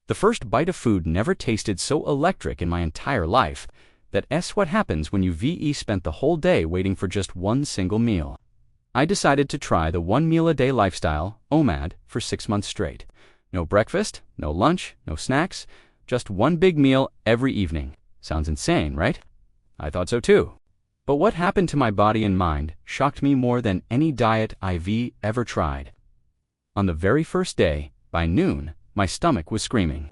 The first bite of food never tasted so electric in my entire life. That's what happens when you spent the whole day waiting for just one single meal. I decided to try the one-meal-a-day lifestyle, OMAD, for 6 months straight. No breakfast, no lunch, no snacks, just one big meal every evening. Sounds insane, right? I thought so too. But what happened to my body and mind shocked me more than any diet I've ever tried. On the very first day, by noon, my stomach was screaming.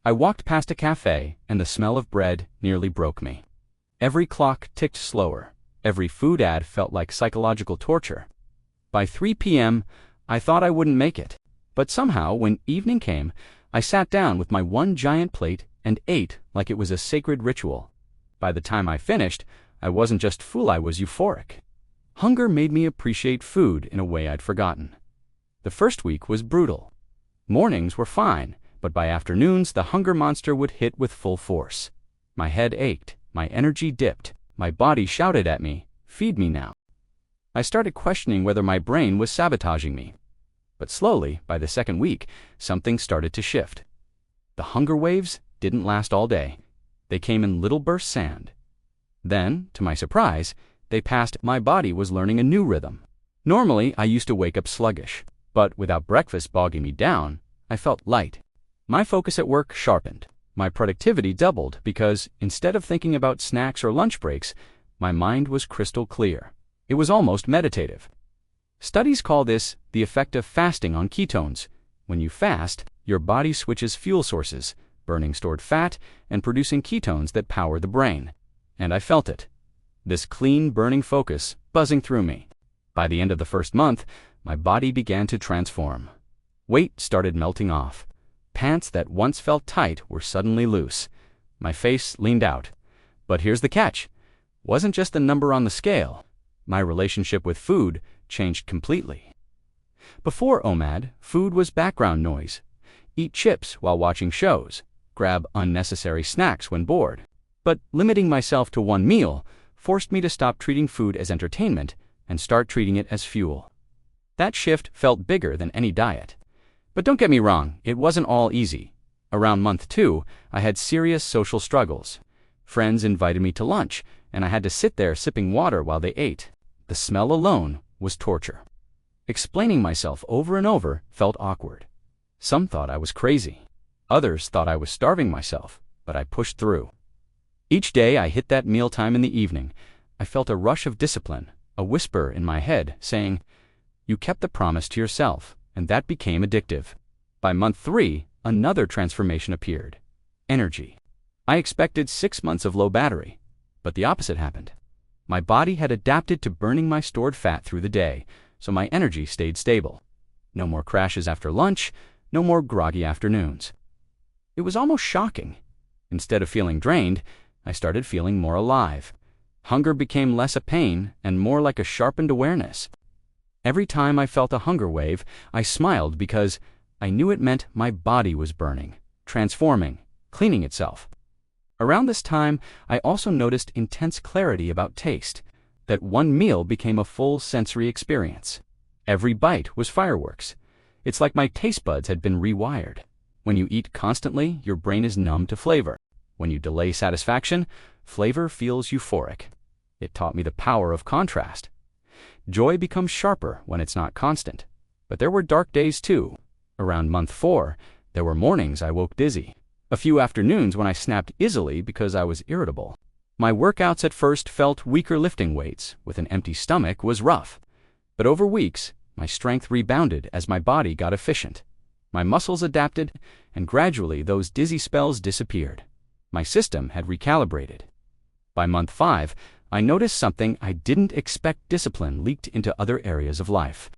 I walked past a cafe, and the smell of bread nearly broke me. Every clock ticked slower. Every food ad felt like psychological torture. By 3 p.m., I thought I wouldn't make it. But somehow, when evening came, I sat down with my one giant plate and ate like it was a sacred ritual. By the time I finished, I wasn't just full, I was euphoric. Hunger made me appreciate food in a way I'd forgotten. The first week was brutal. Mornings were fine, but by afternoons the hunger monster would hit with full force. My head ached, my energy dipped, my body shouted at me, "Feed me now." I started questioning whether my brain was sabotaging me. But slowly, by the second week, something started to shift. The hunger waves didn't last all day. They came in little bursts. Then, to my surprise, they passed. My body was learning a new rhythm. Normally, I used to wake up sluggish. But without breakfast bogging me down, I felt light. My focus at work sharpened. My productivity doubled because, instead of thinking about snacks or lunch breaks, my mind was crystal clear. It was almost meditative. Studies call this the effect of fasting on ketones. When you fast, your body switches fuel sources, burning stored fat and producing ketones that power the brain. And I felt it. This clean, burning focus buzzing through me. By the end of the first month, my body began to transform. Weight started melting off. Pants that once felt tight were suddenly loose. My face leaned out. But here's the catch. It wasn't just the number on the scale. My relationship with food changed completely. Before OMAD, food was background noise. Eat chips while watching shows. Grab unnecessary snacks when bored. But limiting myself to one meal forced me to stop treating food as entertainment and start treating it as fuel. That shift felt bigger than any diet. But don't get me wrong, it wasn't all easy. Around month 2, I had serious social struggles. Friends invited me to lunch, and I had to sit there sipping water while they ate. The smell alone was torture. Explaining myself over and over felt awkward. Some thought I was crazy. Others thought I was starving myself, but I pushed through. Each day I hit that mealtime in the evening, I felt a rush of discipline, a whisper in my head saying, "You kept the promise to yourself," and that became addictive. By month 3, another transformation appeared. Energy. I expected 6 months of low battery, but the opposite happened. My body had adapted to burning my stored fat through the day, so my energy stayed stable. No more crashes after lunch, no more groggy afternoons. It was almost shocking. Instead of feeling drained, I started feeling more alive. Hunger became less a pain and more like a sharpened awareness. Every time I felt a hunger wave, I smiled because I knew it meant my body was burning, transforming, cleaning itself. Around this time, I also noticed intense clarity about taste, that one meal became a full sensory experience. Every bite was fireworks. It's like my taste buds had been rewired. When you eat constantly, your brain is numb to flavor. When you delay satisfaction, flavor feels euphoric. It taught me the power of contrast. Joy becomes sharper when it's not constant. But there were dark days too. Around month 4, there were mornings I woke dizzy. A few afternoons when I snapped easily because I was irritable. My workouts at first felt weaker. Lifting weights with an empty stomach was rough. But over weeks, my strength rebounded as my body got efficient. My muscles adapted, and gradually those dizzy spells disappeared. My system had recalibrated. By month 5, I noticed something I didn't expect. Discipline leaked into other areas of life.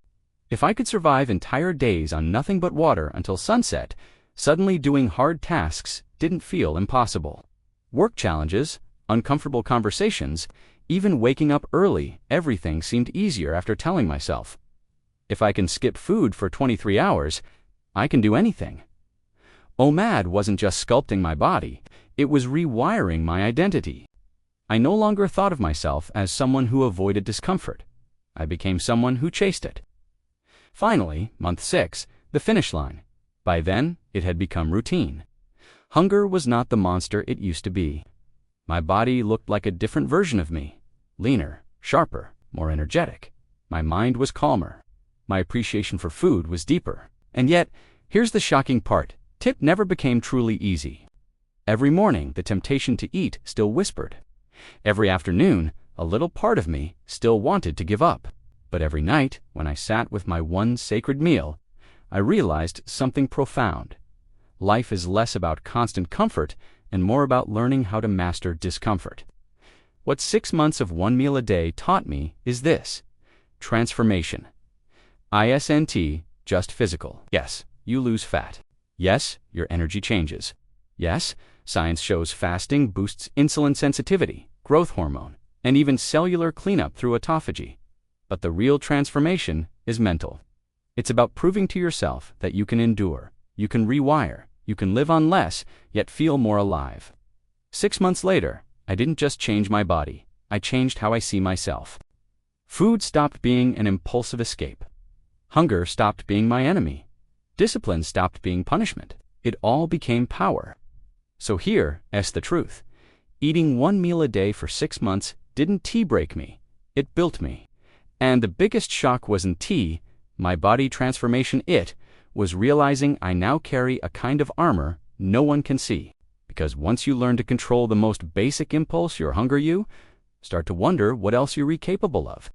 If I could survive entire days on nothing but water until sunset, suddenly doing hard tasks didn't feel impossible. Work challenges, uncomfortable conversations, even waking up early, everything seemed easier after telling myself, if I can skip food for 23 hours, I can do anything. OMAD wasn't just sculpting my body, it was rewiring my identity. I no longer thought of myself as someone who avoided discomfort. I became someone who chased it. Finally, month 6, the finish line. By then, it had become routine. Hunger was not the monster it used to be. My body looked like a different version of me, leaner, sharper, more energetic. My mind was calmer. My appreciation for food was deeper. And yet, here's the shocking part. Tip never became truly easy. Every morning, the temptation to eat still whispered. Every afternoon, a little part of me still wanted to give up. But every night, when I sat with my one sacred meal, I realized something profound. Life is less about constant comfort and more about learning how to master discomfort. What 6 months of one meal a day taught me is this: transformation. ISNT, just physical. Yes, you lose fat. Yes, your energy changes. Yes, science shows fasting boosts insulin sensitivity, growth hormone, and even cellular cleanup through autophagy. But the real transformation is mental. It's about proving to yourself that you can endure, you can rewire, you can live on less, yet feel more alive. 6 months later, I didn't just change my body, I changed how I see myself. Food stopped being an impulsive escape. Hunger stopped being my enemy. Discipline stopped being punishment. It all became power. So here's the truth. Eating one meal a day for 6 months didn't tea break me, it built me. And the biggest shock wasn't tea, my body transformation. It was realizing I now carry a kind of armor no one can see. Because once you learn to control the most basic impulse, your hunger, you start to wonder what else you're capable of.